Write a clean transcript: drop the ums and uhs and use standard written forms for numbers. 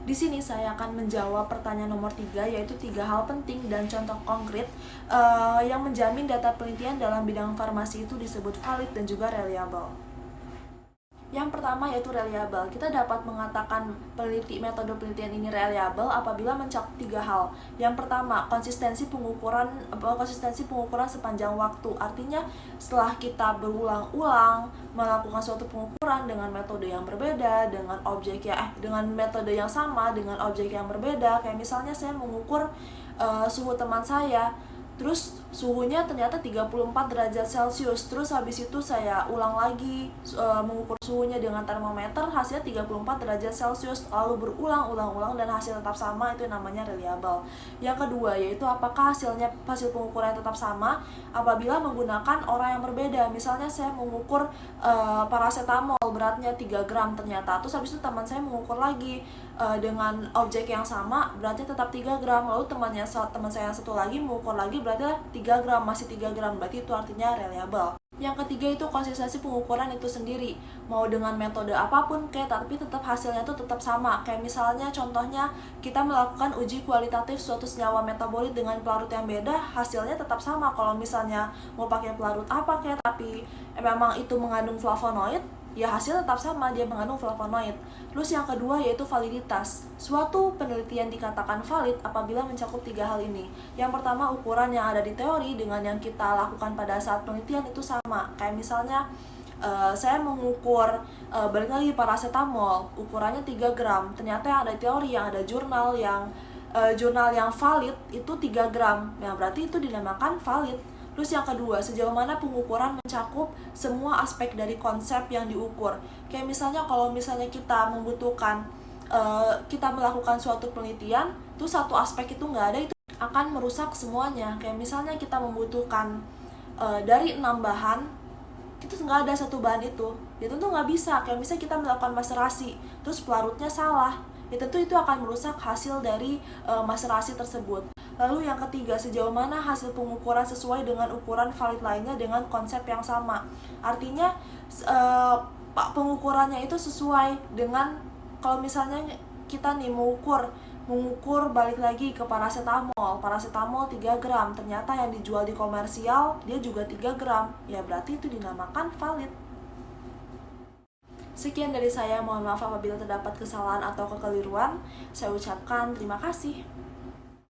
Di sini saya akan menjawab pertanyaan nomor 3, yaitu 3 hal penting dan contoh konkret yang menjamin data penelitian dalam bidang farmasi itu disebut valid dan juga reliable. Yang pertama yaitu reliable. Kita dapat mengatakan metode penelitian ini reliable apabila mencakup 3 hal. Yang pertama, konsistensi pengukuran sepanjang waktu. Artinya setelah kita berulang-ulang melakukan suatu pengukuran dengan metode yang berbeda, dengan metode yang sama dengan objek yang berbeda. Kayak misalnya saya mengukur suhu teman saya, terus suhunya ternyata 34 derajat Celcius. Terus habis itu saya ulang lagi mengukur suhunya dengan termometer, hasilnya 34 derajat Celcius. Lalu berulang-ulang dan hasil tetap sama, itu namanya reliable. Yang kedua yaitu apakah hasil pengukuran tetap sama apabila menggunakan orang yang berbeda. Misalnya saya mengukur paracetamol beratnya 3 gram ternyata, terus habis itu teman saya mengukur lagi dengan objek yang sama, berarti tetap 3 gram. Lalu teman saya yang satu lagi mengukur lagi, berarti 3 gram, masih 3 gram, berarti itu artinya reliable. Yang ketiga itu konsistensi pengukuran itu sendiri, mau dengan metode apapun tapi tetap hasilnya itu tetap sama. Kayak misalnya contohnya kita melakukan uji kualitatif suatu senyawa metabolit dengan pelarut yang beda, hasilnya tetap sama. Kalau misalnya mau pakai pelarut apa tapi memang itu mengandung flavonoid, ya hasil tetap sama, dia mengandung flavonoid. Terus yang kedua yaitu validitas. Suatu penelitian dikatakan valid apabila mencakup 3 hal ini. Yang pertama, ukuran yang ada di teori dengan yang kita lakukan pada saat penelitian itu sama. Kayak misalnya saya mengukur balik lagi paracetamol, ukurannya 3 gram. Ternyata yang ada di teori, yang ada jurnal yang valid itu 3 gram. Ya berarti itu dinamakan valid. Terus yang kedua, sejauh mana pengukuran mencakup semua aspek dari konsep yang diukur. Kayak misalnya kalau misalnya kita membutuhkan, kita melakukan suatu penelitian, terus satu aspek itu nggak ada, itu akan merusak semuanya. Kayak misalnya kita membutuhkan dari 6 bahan, itu nggak ada satu bahan itu, ya tentu nggak bisa. Kayak misalnya kita melakukan maserasi, terus pelarutnya salah, ya tentu itu akan merusak hasil dari maserasi tersebut. Lalu yang ketiga, sejauh mana hasil pengukuran sesuai dengan ukuran valid lainnya dengan konsep yang sama. Artinya pengukurannya itu sesuai dengan, kalau misalnya kita nih mengukur balik lagi ke paracetamol 3 gram, ternyata yang dijual di komersial dia juga 3 gram, ya berarti itu dinamakan valid. Sekian dari saya, mohon maaf apabila terdapat kesalahan atau kekeliruan. Saya ucapkan terima kasih.